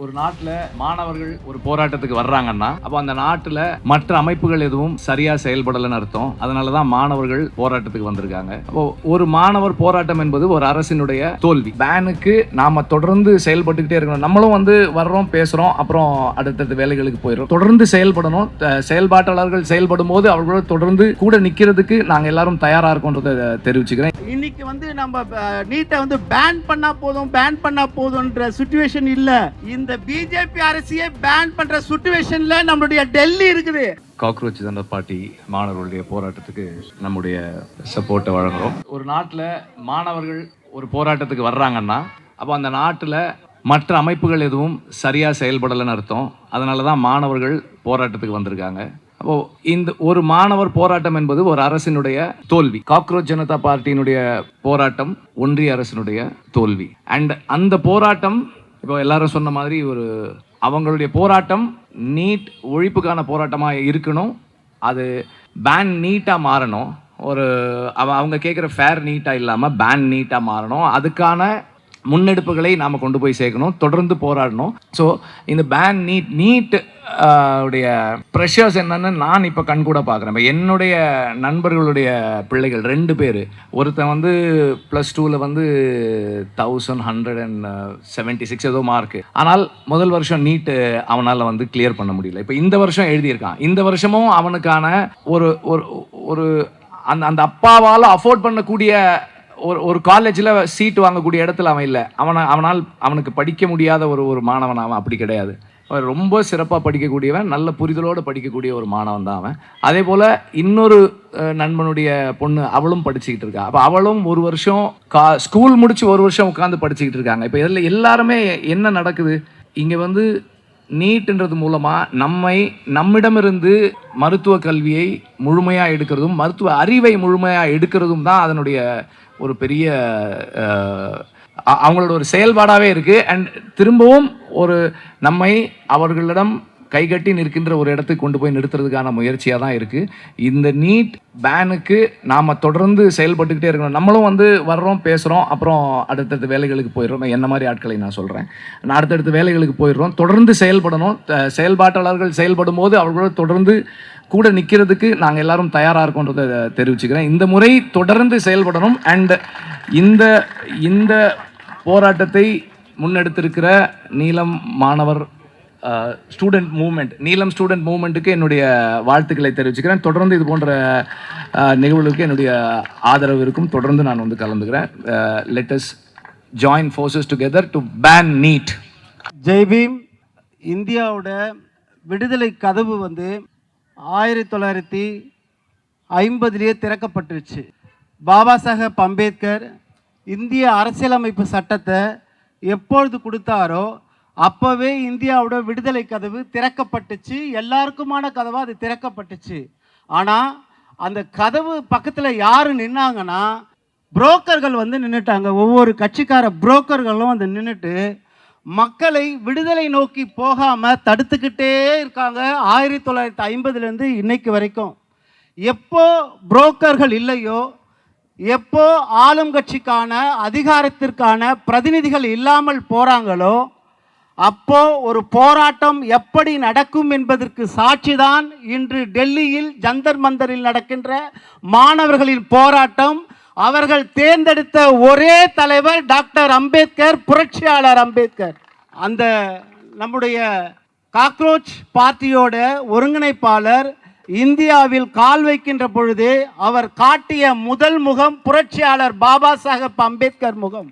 ஒரு நாட்டில் மாணவர்கள் ஒரு போராட்டத்துக்கு வர்றாங்கன்னா அப்போ அந்த நாட்டில் மற்ற அமைப்புகள் எதுவும் சரியா செயல்படலைன்னு அர்த்தம். அதனால தான் மாணவர்கள் போராட்டத்துக்கு வந்திருக்காங்க. அப்போ ஒரு மாணவர் போராட்டம் என்பது ஒரு அரசினுடைய தோல்வி. பேனுக்கு நாம தொடர்ந்து செயல்பட்டுக்கிட்டே இருக்கணும். நம்மளும் வர்றோம், பேசுறோம், அப்புறம் அடுத்தடுத்த வேலைகளுக்கு போயிடும். தொடர்ந்து செயல்படணும். செயல்பாட்டாளர்கள் செயல்படும் போது அவர்களோட தொடர்ந்து கூட நிக்கிறதுக்கு நாங்க எல்லாரும் தயாரா இருக்கோன்றதை தெரிவிச்சுக்கிறேன். இன்னைக்கு நம்ம நீட்டை பேன் பண்ணா போதும்ன்ற சிச்சுவேஷன் இல்ல. இந்த பிஜேபி அரசியை பேன் பண்ற சிச்சுவேஷன்ல நம்மளுடைய டெல்லி இருக்குது. காக்ரோச் ஜனதா பார்ட்டி மாணவர்களுடைய போராட்டத்துக்கு நம்முடைய சப்போர்ட்டை வழங்குறோம். ஒரு நாட்டில் மாணவர்கள் ஒரு போராட்டத்துக்கு வர்றாங்கன்னா அப்போ அந்த நாட்டில் மற்ற அமைப்புகள் எதுவும் சரியா செயல்படலைன்னு அர்த்தம். அதனால தான் மாணவர்கள் போராட்டத்துக்கு வந்திருக்காங்க. அப்போ இந்த ஒரு மாணவர் போராட்டம் என்பது ஒரு அரசினுடைய தோல்வி. காக்ரோச் ஜனதா பார்ட்டியினுடைய போராட்டம் ஒன்றிய அரசினுடைய தோல்வி. அண்ட் அந்த போராட்டம் இப்போ எல்லாரும் சொன்ன மாதிரி அவங்களுடைய போராட்டம் நீட் ஒழிப்புக்கான போராட்டமாக இருக்கணும். அது பேன் நீட்டாக மாறணும். அவங்க கேட்குற ஃபேர் நீட்டாக இல்லாமல் பேன் நீட்டாக மாறணும். அதுக்கான முன்னெடுப்புகளை நாம் கொண்டு போய் சேர்க்கணும், தொடர்ந்து போராடணும். ஸோ இந்த பேன் நீட் உடைய ப்ரெஷர்ஸ் என்னன்னு நான் இப்போ கண்கூட பார்க்குறேன். இப்போ என்னுடைய நண்பர்களுடைய பிள்ளைகள் 2 பேர், ஒருத்தன் +2ல் 1176 ஏதோ மார்க்கு. ஆனால் முதல் வருஷம் நீட்டு அவனால் கிளியர் பண்ண முடியல. இப்போ இந்த வருஷம் எழுதியிருக்கான். இந்த வருஷமும் அவனுக்கான ஒரு அந்த அப்பாவால் அஃபோர்ட் பண்ணக்கூடிய ஒரு காலேஜில் சீட் வாங்கக்கூடிய இடத்துல அவன் இல்லை. அவனுக்கு படிக்க முடியாத ஒரு மாணவன் அவன். அப்படி கிடையாது. ரொம்ப சிறப்பாக படிக்கக்கூடியவன், நல்ல புரிதலோடு படிக்கக்கூடிய ஒரு மாணவன் தான் அவன். அதே போல் இன்னொரு நண்பனுடைய பொண்ணு, அவளும் படிச்சுக்கிட்டு இருக்கா. அப்போ அவளும் ஒரு வருஷம் ஸ்கூல் முடிச்சு ஒரு வருஷம் உட்காந்து படிச்சுக்கிட்டு இருக்காங்க. இப்போ இதில் எல்லாருமே என்ன நடக்குது, இங்கே நீட்ன்றது மூலமாக நம்மிடமிருந்து மருத்துவ கல்வியை முழுமையாக எடுக்கிறதும் மருத்துவ அறிவை முழுமையாக எடுக்கிறதும் தான் அதனுடைய ஒரு பெரிய அவங்களோட ஒரு செயல்பாடாகவே இருக்குது. அண்ட் திரும்பவும் நம்மை அவர்களிடம் கைகட்டி நிற்கின்ற ஒரு இடத்துக்கு கொண்டு போய் நிறுத்துறதுக்கான முயற்சியாக தான் இருக்குது. இந்த நீட் பேனுக்கு நாம் தொடர்ந்து செயல்பட்டுக்கிட்டே இருக்கணும். நம்மளும் வர்றோம், பேசுகிறோம், அப்புறம் அடுத்தடுத்த வேலைகளுக்கு போயிடுறோம். என்ன மாதிரி ஆட்களை நான் சொல்கிறேன். அடுத்தடுத்த வேலைகளுக்கு போயிடுறோம். தொடர்ந்து செயல்படணும். செயல்பாட்டாளர்கள் செயல்படும் போது அவர்களோட தொடர்ந்து கூட நிற்கிறதுக்கு நாங்கள் எல்லாரும் தயாராக இருக்கோன்றதை தெரிவிச்சுக்கிறேன். இந்த முறை தொடர்ந்து செயல்படணும். அண்ட் இந்த போராட்டத்தை முன்னெடுத்திருக்கிற நீலம் மாணவர் ஸ்டூடெண்ட் மூவ்மெண்ட்டுக்கு என்னுடைய வாழ்த்துக்களை தெரிவிச்சுக்கிறேன். தொடர்ந்து இது போன்ற நிகழ்வுகளுக்கு என்னுடைய ஆதரவு இருக்கும். தொடர்ந்து நான் கலந்துக்கிறேன். Let us join forces together to ban NEET. Jai Bhim. இந்தியாவோட விடுதலை கதவு 1950 திறக்கப்பட்டுருச்சு. பாபா சாஹேப் அம்பேத்கர் இந்திய அரசியலமைப்பு சட்டத்தை எப்பொழுது கொடுத்தாரோ அப்போவே இந்தியாவோட விடுதலை கதவு திறக்கப்பட்டுச்சு. எல்லாருக்குமான கதவாக அது திறக்கப்பட்டுச்சு. ஆனால் அந்த கதவு பக்கத்தில் யார் நின்னாங்கன்னா, புரோக்கர்கள் நின்றுட்டாங்க. ஒவ்வொரு கட்சிக்கார புரோக்கர்களும் நின்றுட்டு மக்களை விடுதலை நோக்கி போகாமல் தடுத்துக்கிட்டே இருக்காங்க. 1950லேருந்து இன்னைக்கு வரைக்கும். எப்போ புரோக்கர்கள் இல்லையோ, எப்போ ஆளும் கட்சிக்கான அதிகாரத்திற்கான பிரதிநிதிகள் இல்லாமல் போகிறாங்களோ, அப்போ ஒரு போராட்டம் எப்படி நடக்கும் என்பதற்கு சாட்சிதான் இன்று டெல்லியில் ஜந்தர் மந்தரில் நடக்கின்ற மாணவர்களின் போராட்டம். அவர்கள் தேர்ந்தெடுத்த ஒரே தலைவர் டாக்டர் அம்பேத்கர், புரட்சியாளர் அம்பேத்கர். அந்த நம்முடைய காக்ரோச் பார்ட்டியோட ஒருங்கிணைப்பாளர் இந்தியாவில் கால் வைக்கின்ற பொழுது அவர் காட்டிய முதல் முகம் புரட்சியாளர் பாபா சாஹேப் அம்பேத்கர் முகம்.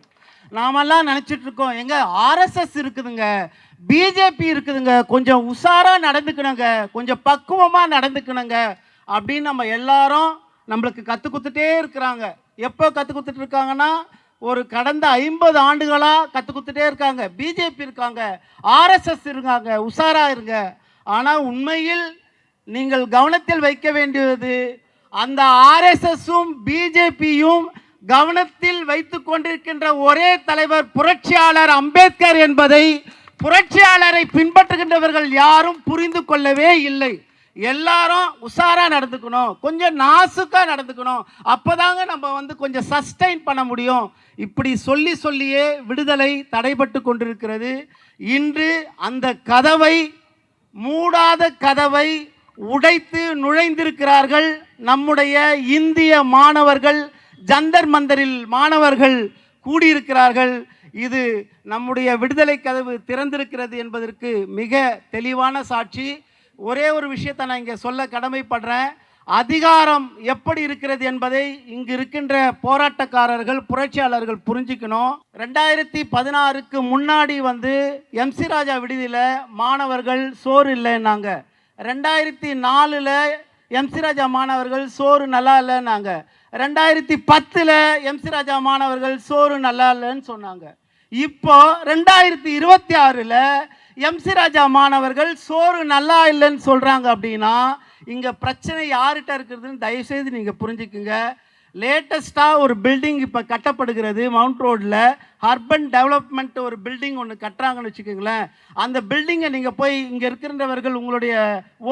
நாமெல்லாம் நினச்சிட்டு இருக்கோம், எங்க ஆர்எஸ்எஸ் இருக்குதுங்க, பிஜேபி இருக்குதுங்க, கொஞ்சம் உஷாராக நடந்துக்கணுங்க, கொஞ்சம் பக்குவமாக நடந்துக்கணுங்க அப்படின்னு நம்ம எல்லாரும் நம்மளுக்கு கற்றுக் கொடுத்துட்டே இருக்கிறாங்க. எப்போ கற்றுக் கொடுத்துட்டு இருக்காங்கன்னா, கடந்த 50 ஆண்டுகளாக கற்றுக் கொடுத்துட்டே இருக்காங்க. பிஜேபி இருக்காங்க, ஆர்எஸ்எஸ் இருக்காங்க, உஷாராக இருங்க. ஆனால் உண்மையில் நீங்கள் கவனத்தில் வைக்க வேண்டியது, அந்த ஆர்எஸ்எஸும் பிஜேபியும் கவனத்தில் வைத்து கொண்டிருக்கின்ற ஒரே தலைவர் புரட்சியாளர் அம்பேத்கர் என்பதை புரட்சியாளரை பின்பற்றுகின்றவர்கள் யாரும் புரிந்து கொள்ளவே இல்லை. எல்லாரும் உஷாராக நடந்துக்கணும், கொஞ்சம் நாசுக்காக நடந்துக்கணும், அப்போதாங்க நம்ம வந்து கொஞ்சம் சஸ்டைன் பண்ண முடியும். இப்படி சொல்லியே விடுதலை தடைபட்டு கொண்டிருக்கிறது. இன்று அந்த கதவை, மூடாத கதவை உடைத்து நுழைந்திருக்கிறார்கள் நம்முடைய இந்திய மாணவர்கள். ஜந்தர் மந்தரில் மாணவர்கள் கூடியிருக்கிறார்கள். இது நம்முடைய விடுதலை கதவு திறந்திருக்கிறது என்பதற்கு மிக தெளிவான சாட்சி. ஒரே ஒரு விஷயத்தை நான் இங்கே சொல்ல கடமைப்படுறேன். அதிகாரம் எப்படி இருக்கிறது என்பதை இங்கு இருக்கின்ற போராட்டக்காரர்கள், புரட்சியாளர்கள் புரிஞ்சுக்கணும். 2016க்கு முன்னாடி வந்து எம்சி ராஜா விடுதியில் மாணவர்கள் சோறு இல்லைன்னாங்க. 2004ல் எம்சி ராஜா மாணவர்கள் சோறு நல்லா இல்லைன்னாங்க. 2010ல் எம்சி ராஜா மாணவர்கள் சோறு நல்லா இல்லைன்னு சொன்னாங்க. இப்போ 2026ல் எம்சி ராஜா மாணவர்கள் சோறு நல்லா இல்லைன்னு சொல்கிறாங்க. அப்படின்னா இங்கே பிரச்சனை யார்கிட்ட இருக்கிறதுன்னு தயவுசெய்து நீங்கள் புரிஞ்சுக்குங்க. லேட்டஸ்ட்டாக ஒரு பில்டிங் இப்போ கட்டப்படுகிறது மவுண்ட் ரோடில். அர்பன் டெவலப்மெண்ட் ஒரு பில்டிங் ஒன்று கட்டுறாங்கன்னு வச்சுக்கோங்களேன். அந்த பில்டிங்கை நீங்கள் போய் இங்கே இருக்கிறவர்கள் உங்களுடைய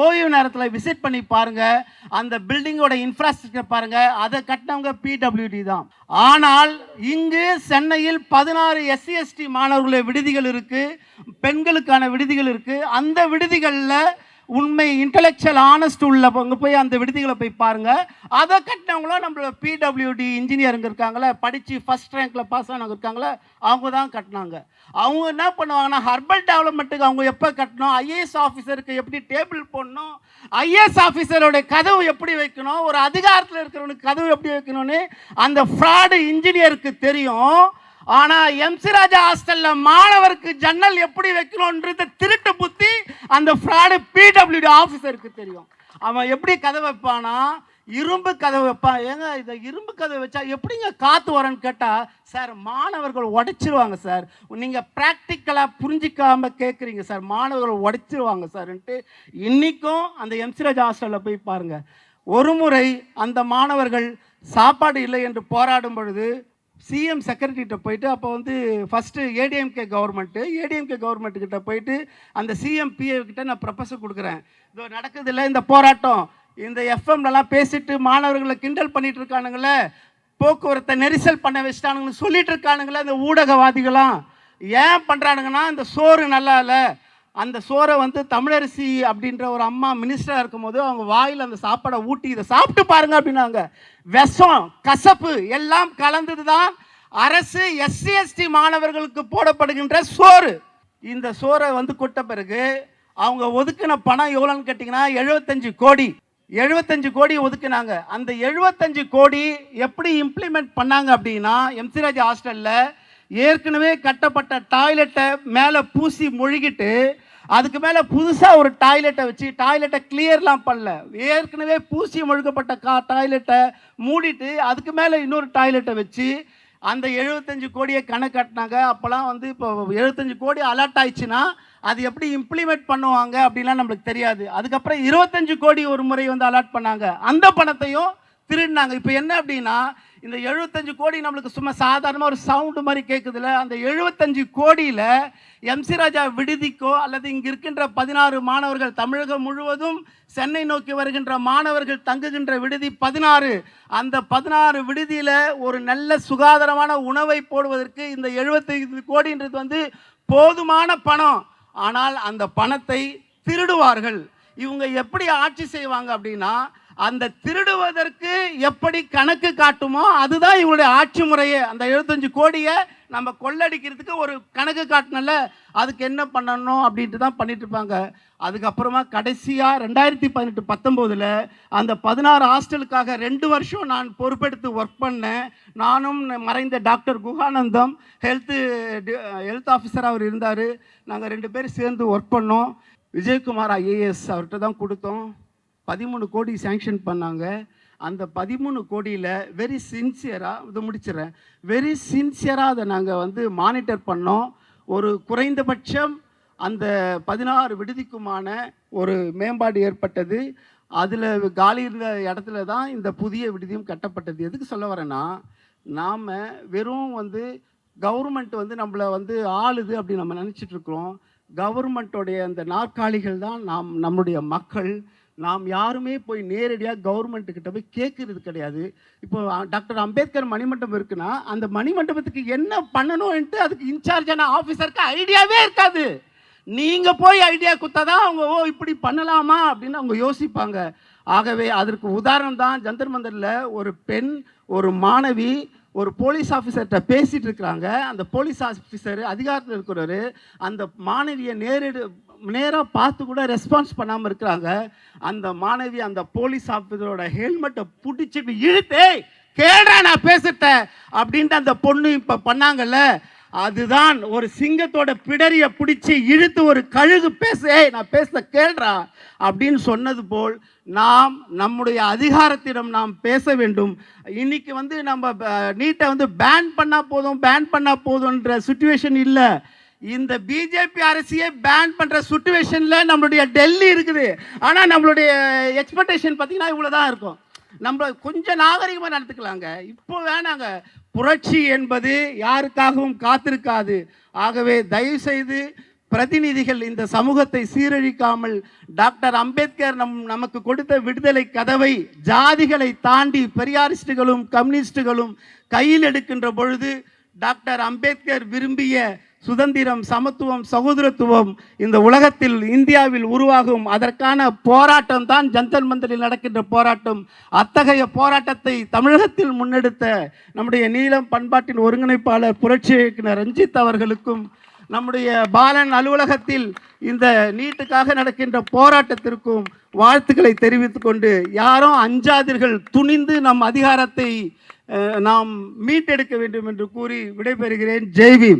ஓய்வு நேரத்தில் விசிட் பண்ணி பாருங்கள். அந்த பில்டிங்கோட இன்ஃப்ராஸ்ட்ரக்சர் பாருங்கள். அதை கட்டினவங்க PWD தான். ஆனால் இங்கு சென்னையில் 16 SC ST மாணவர்களுடைய விடுதிகள் இருக்குது, பெண்களுக்கான விடுதிகள் இருக்குது. அந்த விடுதிகளில் உண்மை இன்டலெக்சுவல் ஆனஸ்ட் உள்ளவங்க போய் அந்த விடுதிகளை போய் பாருங்கள். அதை கட்டினவங்களும் நம்மளோட PWD இன்ஜினியருங்க இருக்காங்களே, படித்து ஃபஸ்ட் ரேங்கில் பாஸ் ஆனவங்க இருக்காங்களே, அவங்க தான் கட்டினாங்க. அவங்க என்ன பண்ணுவாங்கன்னா, ஹர்பல் டெவலப்மெண்ட்டுக்கு அவங்க எப்போ கட்டணும், IAS ஆஃபீஸருக்கு எப்படி டேபிள் போடணும், IAS ஆஃபீஸரோட கதவு எப்படி வைக்கணும், ஒரு அதிகாரத்தில் இருக்கிறவனுக்கு கதவு எப்படி வைக்கணும்னு அந்த ஃப்ராடு இன்ஜினியருக்கு தெரியும். ஆனால் எம்சி ராஜா ஹாஸ்டலில் மாணவருக்கு ஜன்னல் எப்படி வைக்கணுன்றது திருட்டு புத்தி அந்த ஃப்ராடு PWD ஆஃபீஸருக்கு தெரியும். அவன் எப்படி கதவை வைப்பானா, இரும்பு கதவை வைப்பான். ஏங்க இதை இரும்பு கதவை வச்சா எப்படிங்க காற்று வரேன்னு கேட்டால், சார் மாணவர்கள் உடைச்சிருவாங்க சார், நீங்கள் ப்ராக்டிக்கலாக புரிஞ்சிக்காம கேட்குறீங்க சார், மாணவர்கள் உடைச்சிருவாங்க சார்ன்ட்டு. இன்றைக்கும் அந்த எம்சி ராஜா ஹாஸ்டலில் போய் பாருங்கள். ஒரு முறை அந்த மாணவர்கள் சாப்பாடு இல்லை என்று போராடும் பொழுது CM செக்ரட்டரிகிட்ட போயிட்டு, அப்போ வந்து ஃபஸ்ட்டு ADMK கவர்மெண்ட்டுக்கிட்ட போயிட்டு அந்த CM PA கிட்ட நான் ப்ரொபோசல் கொடுக்குறேன். இதோ நடக்குது இல்லை இந்த போராட்டம், இந்த FMலலாம் பேசிட்டு மாணவர்களை கிண்டல் பண்ணிட்டு இருக்கானுங்களே, போக்குவரத்தை நெரிசல் பண்ண வச்சுட்டானுங்கன்னு சொல்லிட்டு இருக்கானுங்களே இந்த ஊடகவாதிகளாம். ஏன் பண்ணுறானுங்கன்னா, இந்த சோறு நல்லா இல்லை, அந்த சோறை வந்து தமிழரசி அப்படின்ற ஒரு அம்மா மினிஸ்டராக இருக்கும்போது அவங்க வாயில் அந்த சாப்பாடை ஊட்டி இதை சாப்பிட்டு பாருங்க அப்படின்னாங்க. விஷம், கசப்பு எல்லாம் கலந்தது தான் அரசு SC ST மாணவர்களுக்கு போடப்படுகின்ற சோறு. இந்த சோறை வந்து கொட்ட பிறகு அவங்க ஒதுக்கின பணம் எவ்வளோன்னு கேட்டிங்கன்னா 75 கோடி ஒதுக்கினாங்க. அந்த 75 கோடி எப்படி இம்ப்ளிமெண்ட் பண்ணாங்க அப்படின்னா, எம்சி ராஜா ஹாஸ்டலில் ஏற்கனவே கட்டப்பட்ட டாய்லெட்டை மேலே பூசி மொழிகிட்டு அதுக்கு மேலே புதுசாக ஒரு டாய்லெட்டை வச்சு டாய்லெட்டை கிளியர்லாம் பண்ணல, ஏற்கனவே பூசி மொழிக்கப்பட்ட டாய்லெட்டை மூடிட்டு அதுக்கு மேலே இன்னொரு டாய்லெட்டை வச்சு அந்த 75 கோடியை கணக்காட்டினாங்க. அப்போல்லாம் வந்து இப்போ 75 கோடி அலர்ட் ஆயிடுச்சுன்னா அது எப்படி இம்ப்ளிமெண்ட் பண்ணுவாங்க அப்படின்லாம் நம்மளுக்கு தெரியாது. அதுக்கப்புறம் 25 கோடி ஒரு முறை வந்து அலாட் பண்ணாங்க, அந்த பணத்தையும் திருடினாங்க. இப்போ என்ன அப்படின்னா, இந்த 75 கோடி நம்மளுக்கு சும்மா சாதாரணமாக ஒரு சவுண்டு மாதிரி கேட்குதுல்ல, அந்த 75 கோடியில் எம்சி ராஜா விடுதிக்கோ அல்லது இங்கே இருக்கின்ற 16 மாணவர்கள், தமிழகம் முழுவதும் சென்னை நோக்கி வருகின்ற மாணவர்கள் தங்குகின்ற விடுதி 16, அந்த 16 விடுதியில் ஒரு நல்ல சுகாதாரமான உணவை போடுவதற்கு இந்த 75 கோடின்றது வந்து போதுமான பணம். ஆனால் அந்த பணத்தை திருடுவார்கள். இவங்க எப்படி ஆட்சி செய்வாங்க அப்படின்னா, அந்த திருடுவதற்கு எப்படி கணக்கு காட்டுமோ அதுதான் இவங்களுடைய ஆட்சி முறையே. அந்த 75 கோடியை நம்ம கொள்ளடிக்கிறதுக்கு ஒரு கணக்கு காட்டினல, அதுக்கு என்ன பண்ணணும் அப்படின்ட்டு தான் பண்ணிட்டு இருப்பாங்க. அதுக்கப்புறமா கடைசியாக 2018-19 அந்த 16 ஹாஸ்டலுக்காக 2 வருஷம் நான் பொறுப்பெடுத்து ஒர்க் பண்ணேன். நானும் மறைந்த டாக்டர் குஹானந்தம் ஹெல்த் ஆஃபீஸர் அவர் இருந்தார். நாங்கள் 2 பேரும் சேர்ந்து ஒர்க் பண்ணோம். விஜயகுமார் IAS அவர்கிட்ட தான் கொடுத்தோம். 13 கோடி சேங்ஷன் பண்ணாங்க. அந்த 13 கோடியில் வெரி சின்சியராக இதை முடிச்சிடறேன், வெரி சின்சியராக அதை நாங்கள் வந்து மானிட்டர் பண்ணோம். ஒரு குறைந்தபட்சம் அந்த 16 விடுதிக்குமான ஒரு மேம்பாடு ஏற்பட்டது. அதில் காலி இருந்த இடத்துல தான் இந்த புதிய விடுதியும் கட்டப்பட்டது. எதுக்கு சொல்ல வரேன்னா, நாம் வெறும் வந்து கவர்மெண்ட் வந்து நம்மளை வந்து ஆளுது அப்படி நம்ம நினச்சிட்ருக்குறோம். கவர்மெண்ட்டோடைய அந்த நாற்காலிகள் தான் நம்முடைய மக்கள். நாம் யாருமே போய் நேரடியாக கவர்மெண்ட்டுக்கிட்ட போய் கேட்கறது கிடையாது. இப்போ டாக்டர் அம்பேத்கர் மணிமண்டபம் இருக்குன்னா அந்த மணிமண்டபத்துக்கு என்ன பண்ணணும்ன்ட்டு அதுக்கு இன்சார்ஜான ஆஃபீஸருக்கு ஐடியாவே இருக்காது. நீங்கள் போய் ஐடியா கொடுத்தாதான் அவங்க ஓ இப்படி பண்ணலாமா அப்படின்னு அவங்க யோசிப்பாங்க. ஆகவே அதற்கு உதாரணம் தான் ஜந்தர் மந்தரில் ஒரு பெண், ஒரு மாணவி ஒரு போலீஸ் ஆஃபீஸர்கிட்ட பேசிகிட்டு இருக்கிறாங்க. அந்த போலீஸ் ஆஃபீஸர் அதிகாரத்தில் இருக்கிறவர் அந்த மாணவியை நேராக பார்த்து கூட ரெஸ்பான்ஸ் பண்ணாமல் இருக்கிறாங்க. அந்த மாணவி அந்த போலீஸ் ஆஃபீஸரோட ஹெல்மெட்டை பிடிச்சி இழுத்தே கேடா நான் பேசிட்டேன் அப்படின்ட்டு அந்த பொண்ணு இப்போ பண்ணாங்கல்ல, அதுதான் ஒரு சிங்கத்தோட பிடரியை பிடிச்சி இழுத்து ஒரு கழுகு நான் பேச கேள்றா அப்படின்னு சொன்னது போல் நாம் நம்முடைய அதிகாரத்திடம் நாம் பேச வேண்டும். இன்னைக்கு வந்து நம்ம நீட்டை வந்து பேன் பண்ணா போதும்ன்ற சுச்சுவேஷன் இல்லை. இந்த பிஜேபி அரசியை பேன் பண்ற சுச்சுவேஷன்ல நம்மளுடைய டெல்லி இருக்குது. ஆனால் நம்மளுடைய எக்ஸ்பெக்டேஷன் பார்த்தீங்கன்னா இவ்வளோதான் இருக்கும். நம்ம கொஞ்சம் நாகரிகமாக நடத்துக்கலாங்க. இப்போ வேணாங்க. புரட்சி என்பது யாருக்காகவும் காத்திருக்காது. ஆகவே தயவு செய்து பிரதிநிதிகள் இந்த சமூகத்தை சீரழிக்காமல் டாக்டர் அம்பேத்கர் நமக்கு கொடுத்த விடுதலை கதவை ஜாதிகளை தாண்டி பெரியாரிஸ்டுகளும் கம்யூனிஸ்டுகளும் கையில் எடுக்கின்ற பொழுது டாக்டர் அம்பேத்கர் விரும்பிய சுதந்திரம், சமத்துவம், சகோதரத்துவம் இந்த உலகத்தில் இந்தியாவில் உருவாகும். அதற்கான போராட்டம் தான் ஜந்தர் மந்தரில் நடக்கின்ற போராட்டம். அத்தகைய போராட்டத்தை தமிழகத்தில் முன்னெடுத்த நம்முடைய நீலம் பண்பாட்டின் ஒருங்கிணைப்பாளர் புரட்சி இயக்குனர் ரஞ்சித் அவர்களுக்கும், நம்முடைய பாலன் அலுவலகத்தில் இந்த நீட்டுக்காக நடக்கின்ற போராட்டத்திற்கும் வாழ்த்துக்களை தெரிவித்துக் கொண்டு, யாரும் அஞ்சாதீர்கள், துணிந்து நம் அதிகாரத்தை நாம் மீட்டெடுக்க வேண்டும் என்று கூறி விடைபெறுகிறேன். ஜெய் பீம்.